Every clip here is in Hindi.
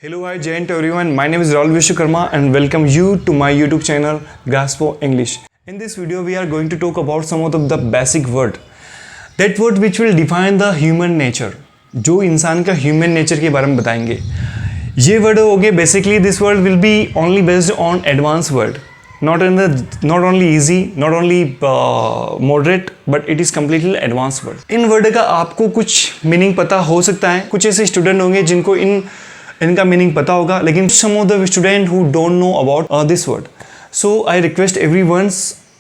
Hello, hi, Jayant everyone. My name is Raul Vishwakarma and welcome you to my YouTube channel Gaspo English. In this video, we are going to talk about some of the basic word. That word which will define the human nature. जो इंसान का human nature के बारे में बताएंगे. ये word हो गए basically this word will be only based on advanced word. Not only easy, not only moderate, but it is completely advanced word. In word का आपको कुछ meaning पता हो सकता है. कुछ ऐसे student होंगे जिनको इनका मीनिंग पता होगा, लेकिन some of the student who don't know about this word. So I request everyone,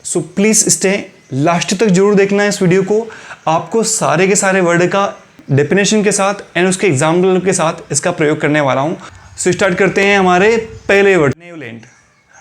so please stay last तक जरूर देखना इस वीडियो को. आपको सारे के सारे वर्ड का डेफिनेशन के साथ एंड उसके एग्जाम्पल के साथ इसका प्रयोग करने वाला हूँ. सो स्टार्ट करते हैं हमारे पहले word. Benevolent,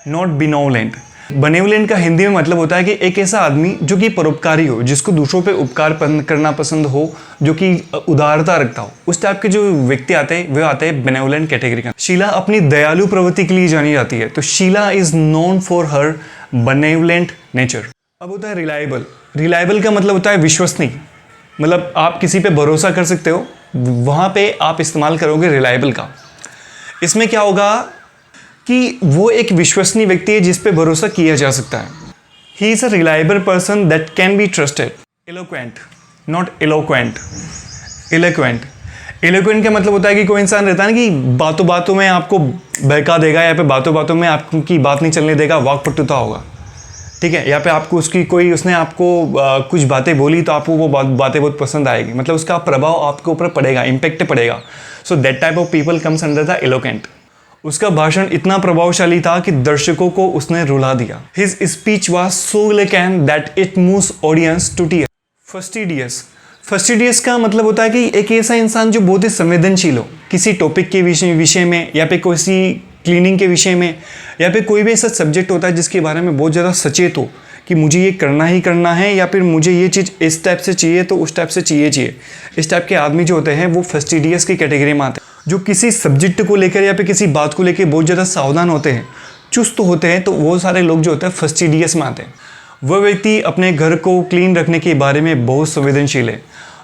not benevolent. Benevolent का हिंदी में मतलब होता है कि एक ऐसा आदमी जो कि परोपकारी हो, जिसको दूसरों पे उपकार करना पसंद हो, जो कि उदारता रखता हो. उस टाइप के जो व्यक्ति आते हैं वे आते हैं बेनेवोलेंट कैटेगरी का. शीला अपनी दयालु प्रवृत्ति के लिए जानी जाती है, तो Sheela is known for her benevolent nature. अब होता है रिलायबल. रिलायबल का मतलब होता है विश्वसनीय. मतलब आप किसी पे भरोसा कर सकते हो, वहाँ पे आप इस्तेमाल करोगे रिलायबल का. इसमें क्या होगा कि वो एक विश्वसनीय व्यक्ति है जिस पे भरोसा किया जा सकता है. He is a reliable person that can be trusted. Eloquent, not eloquent, eloquent. Eloquent का मतलब होता है कि कोई इंसान रहता है ना कि बातों बातों में आपको बहका देगा, या पे बातों बातों में आपकी बात नहीं चलने देगा, वाकपटुता होगा. ठीक है, यहाँ पे आपको उसने आपको कुछ बातें बोली तो आपको वो बातें बहुत पसंद आएगी. मतलब उसका प्रभाव आपके ऊपर पड़ेगा, इम्पैक्ट पड़ेगा. So that type of people comes under the eloquent. उसका भाषण इतना प्रभावशाली था कि दर्शकों को उसने रुला दिया. His speech was so eloquent that it moves audience to tears. Fastidious. Fastidious का मतलब होता है कि एक ऐसा इंसान जो बहुत ही संवेदनशील हो, किसी टॉपिक के विषय में, या फिर किसी क्लीनिंग के विषय में, या फिर कोई भी ऐसा सब्जेक्ट होता है जिसके बारे में बहुत ज़्यादा सचेत हो कि मुझे ये करना ही करना है, या फिर मुझे ये चीज़ इस टाइप से चाहिए तो उस टाइप से चाहिए. इस टाइप के आदमी जो होते हैं वो फस्टिडियस की कैटेगरी में आते हैं. जो किसी सब्जेक्ट को लेकर या फिर किसी बात को लेकर बहुत ज़्यादा सावधान होते हैं, चुस्त होते हैं, तो वो सारे लोग जो होते हैं फस्टिडियस में आते हैं. वह व्यक्ति अपने घर को क्लीन रखने के बारे में बहुत संवेदनशील है,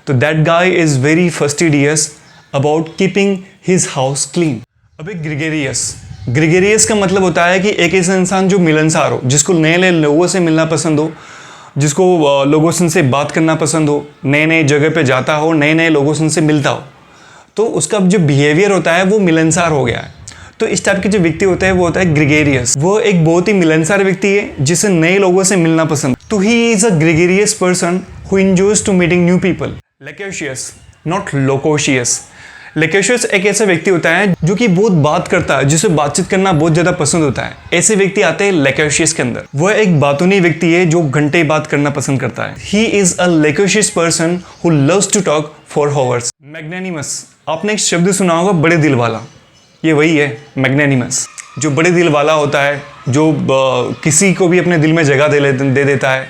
तो that guy is very fastidious about keeping his house clean. अब एक ग्रेगरियस. ग्रेगरियस का मतलब होता है कि एक ऐसा इंसान जो मिलनसार हो, जिसको नए नए लोगों से मिलना पसंद हो, जिसको लोगों से बात करना पसंद हो, नए नए जगह पे जाता हो, नए नए लोगों से मिलता हो, तो उसका जो बिहेवियर होता है वो मिलनसार हो गया है. तो इस टाइप के जो व्यक्ति होते हैं वो होता है ग्रेगरियस. वो एक बहुत ही मिलनसार व्यक्ति है जिसे नए लोगों से मिलना पसंद. तो he is a gregarious person who enjoys to meeting new people. Loquacious, not loquacious. Loquacious एक ऐसा व्यक्ति होता है जो कि बहुत बात करता है, जिसे बातचीत करना बहुत ज़्यादा पसंद होता है. ऐसे व्यक्ति आते हैं लोकेशियस के अंदर. वह एक बातूनी व्यक्ति है जो घंटे बात करना पसंद करता है. He is a loquacious person who loves to talk for hours. Magnanimous. आपने एक शब्द सुना होगा, बड़े दिल वाला. ये वही है मैग्नेनिमस. जो बड़े दिल वाला होता है, जो किसी को भी अपने दिल में जगह दे देता है,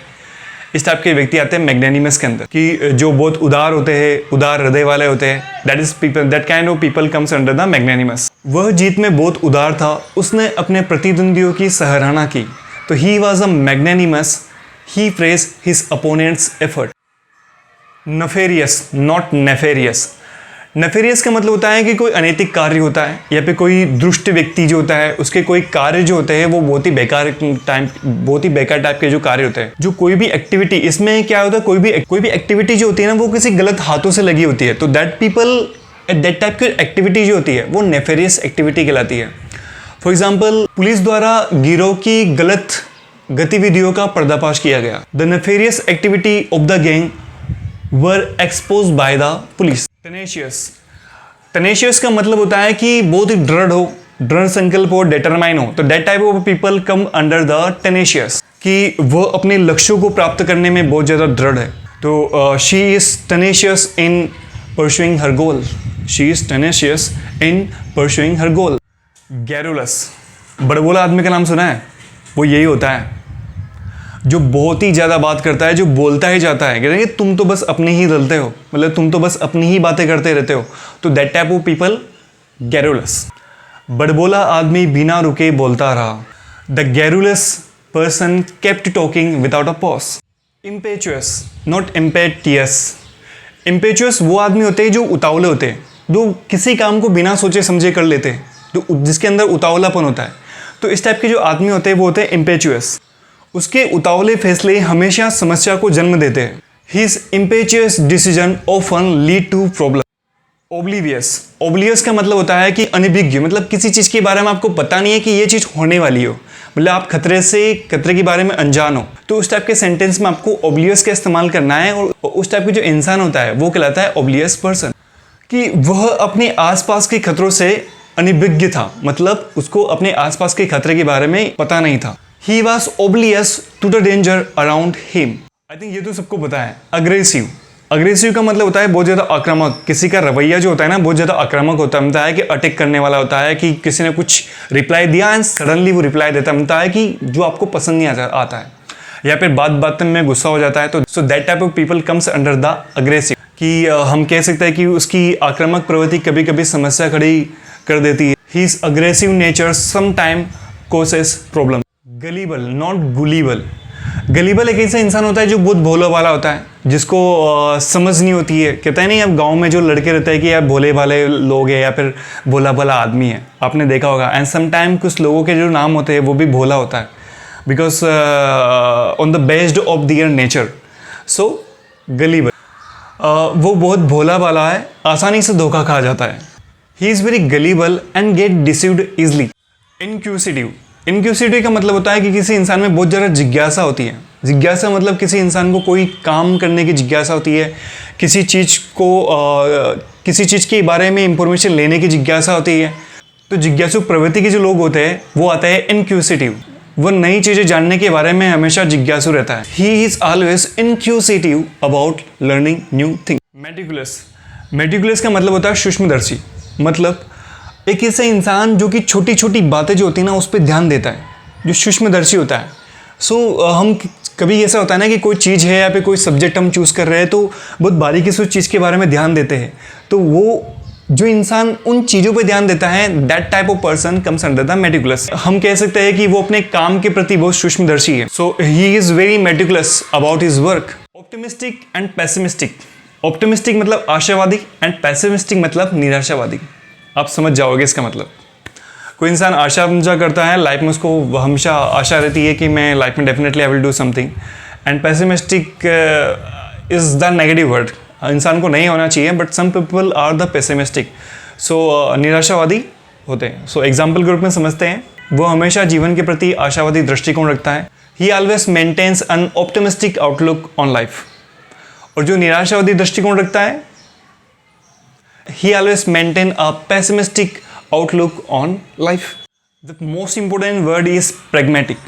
इस टाइप के व्यक्ति आते हैं मैग्नेनिमस के अंदर. कि जो बहुत उदार होते हैं, उदार हृदय वाले होते हैं, that kind of people comes under the magnanimous. वह जीत में बहुत उदार था, उसने अपने प्रतिद्वंदियों की सराहना की, तो he was a magnanimous. He praise his opponents effort. Nefarious, not nefarious. Nefarious का मतलब होता है कि कोई अनैतिक कार्य होता है, या फिर कोई दुष्ट व्यक्ति जो होता है उसके कोई कार्य जो होते हैं वो बहुत ही बेकार टाइप के जो कार्य होते हैं. जो कोई भी एक्टिविटी, इसमें क्या होता है, कोई भी एक्टिविटी जो होती है ना वो किसी गलत हाथों से लगी होती है, तो दैट टाइप की एक्टिविटी जो होती है वो नेफेरियस एक्टिविटी कहलाती है. फॉर एग्जाम्पल, पुलिस द्वारा गिरोह की गलत गतिविधियों का पर्दाफाश किया गया. The nefarious activity of the gang were exposed by the police. Tenacious. Tenacious का मतलब होता है कि बहुत ही दृढ़ संकल्प हो, डिटरमाइन हो, तो that type of people come under the tenacious. कि वो अपने लक्ष्यों को प्राप्त करने में बहुत ज़्यादा दृढ़ है. तो she is tenacious in pursuing her goal. She is tenacious in pursuing her goal. Garrulous. बड़बोला आदमी का नाम सुना है? वो यही होता है जो बहुत ही ज़्यादा बात करता है, जो बोलता ही जाता है. कहते हैं कि तुम तो बस अपने ही दलते हो, मतलब तुम तो बस अपनी ही बातें करते रहते हो, तो that type of people garrulous. बड़बोला आदमी बिना रुके बोलता रहा. The garrulous person kept talking without a pause. Impetuous, not impetuous. Impetuous वो आदमी होते हैं जो उतावले होते हैं, जो किसी काम को बिना सोचे समझे कर लेते हैं. तो जिसके अंदर उतावलापन होता है। तो इस टाइप के जो आदमी होते हैं वो होते हैं इम्पेचुअस। उसके उतावले फैसले हमेशा समस्या को जन्म देते हैं। His impetuous decision often lead to problem. Oblivious, oblivious का मतलब होता है कि अनभिज्ञ, मतलब किसी चीज़ के बारे में आपको पता नहीं है कि ये चीज़ होने वाली हो, मतलब आप खतरे के बारे में अनजान हो। तो उस टाइप के सेंटेंस में आपको ओब्लिवियस का इस्तेमाल करना है। और उस टाइप के जो इंसान होता है वो कहलाता है ओब्लिवियस पर्सन, कि वह अपने आसपास के खतरों से अनभिज्ञ था, मतलब उसको अपने आसपास के खतरे के बारे में पता नहीं था। He was oblivious to the danger around him. I think ये तो सबको पता है। अग्रेसिव, अग्रेसिव का मतलब होता है बहुत ज़्यादा आक्रामक। किसी का रवैया जो होता है ना बहुत ज़्यादा आक्रामक होता है, मतलब है कि अटैक करने वाला होता है, कि किसी ने कुछ रिप्लाई दिया एंड सडनली वो रिप्लाई देता है, मतलब है कि जो आपको पसंद नहीं आता है, या फिर बात में गुस्सा हो जाता है। तो so that type of people comes under the aggressive, कि हम कह सकते हैं कि उसकी आक्रामक प्रवृत्ति कभी कभी समस्या खड़ी कर देती है। His aggressive nature some time causes problem. Gullible, not gullible. Gullible एक ऐसा इंसान होता है जो बहुत भोला वाला होता है, जिसको समझ नहीं होती है। कहते हैं नहीं, अब गांव में जो लड़के रहते हैं कि यार भोले भाले लोग हैं या फिर भोला भाला आदमी है, आपने देखा होगा। एंड सम टाइम कुछ लोगों के जो नाम होते हैं वो भी भोला होता है, because on the based of their nature. So gullible, वो बहुत भोला भाला है, आसानी से धोखा खा जाता है। He is very gullible and get deceived easily. Inquisitive, inquisitive का मतलब होता है कि किसी इंसान में बहुत ज़्यादा जिज्ञासा होती है। जिज्ञासा मतलब किसी इंसान को कोई काम करने की जिज्ञासा होती है, किसी चीज़ के बारे में इंफॉर्मेशन लेने की जिज्ञासा होती है। तो जिज्ञासु प्रवृत्ति के जो लोग होते हैं वो आता है इनक्यूसिटिव। वो नई चीज़ें जानने के बारे में हमेशा जिज्ञासु रहता है। He is always इनक्यूसिटिव about learning new thing. Meticulous, meticulous का मतलब होता है सूक्ष्मदर्शी, मतलब एक ऐसा इंसान जो कि छोटी छोटी बातें जो होती है ना उस पर ध्यान देता है, जो सूक्ष्मदर्शी होता है। सो हम कभी ऐसा होता है ना कि कोई चीज़ है या फिर कोई सब्जेक्ट हम चूज़ कर रहे हैं तो बहुत बारीकी से उस चीज़ के बारे में ध्यान देते हैं। तो वो जो इंसान उन चीज़ों पे ध्यान देता है, that type of person comes under the meticulous. हम कह सकते हैं कि वो अपने काम के प्रति बहुत सूक्ष्मदर्शी है। So he is very meticulous about his work. Optimistic and pessimistic. Optimistic मतलब आशावादी एंड पेसिमिस्टिक मतलब निराशावादी। आप समझ जाओगे इसका मतलब। कोई इंसान आशा करता है लाइफ में, उसको हमेशा आशा रहती है कि मैं लाइफ में definitely I will do something. And pessimistic is the negative word, इंसान को नहीं होना चाहिए, but some people are the pessimistic. So निराशावादी होते हैं। सो एग्जाम्पल के रूप में समझते हैं, वो हमेशा जीवन के प्रति आशावादी दृष्टिकोण रखता है। He always maintains an optimistic outlook on life. और जो निराशावादी दृष्टिकोण रखता है, he always maintain a pessimistic outlook on life. The most important word is pragmatic.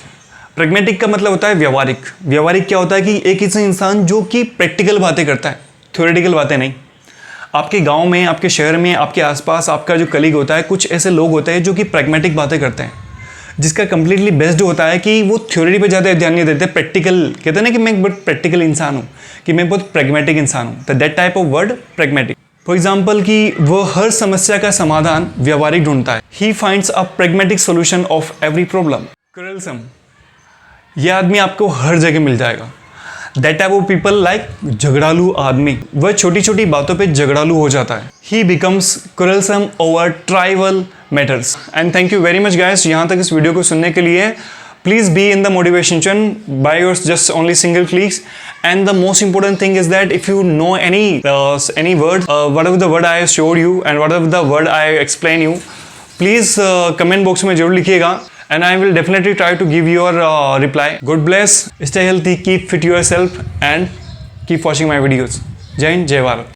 pragmatic का मतलब होता है व्यवहारिक। व्यवहारिक क्या होता है कि एक ऐसा इंसान जो कि प्रैक्टिकल बातें करता है, थ्योरेटिकल बातें नहीं। आपके गांव में, आपके शहर में, आपके आसपास आपका जो कलीग होता है, कुछ ऐसे लोग होते हैं जो कि प्रैग्मेटिक बातें करते हैं, जिसका कंप्लीटली बेस्ड होता है कि वो थ्योरी पे ज़्यादा ध्यान नहीं देते, प्रैक्टिकल। कहते हैं ना कि मैं बहुत प्रैक्टिकल इंसान हूँ, कि मैं बहुत प्रैग्मेटिक इंसान हूँ। तो that type of word pragmatic. For example कि वो हर समस्या का समाधान व्यवहारिक ढूंढता है। He finds a pragmatic solution of every problem. Quarrelsome, यह आदमी आपको हर जगह मिल जाएगा। That type of people like झगड़ालू आदमी, वह छोटी छोटी बातों पे झगड़ालू हो जाता है। He becomes quarrelsome over trivial matters. And thank you very much guys, यहाँ तक इस वीडियो को सुनने के लिए। Please be in the motivation by your just only single clicks. And the most important thing is that if you know any word, whatever the word I showed you and whatever the word I explain you, please comment box में जरूर लिखिएगा, and I will definitely try to give your reply. God bless, stay healthy, keep fit yourself, and keep watching my videos. जय हिंद, जय भारत।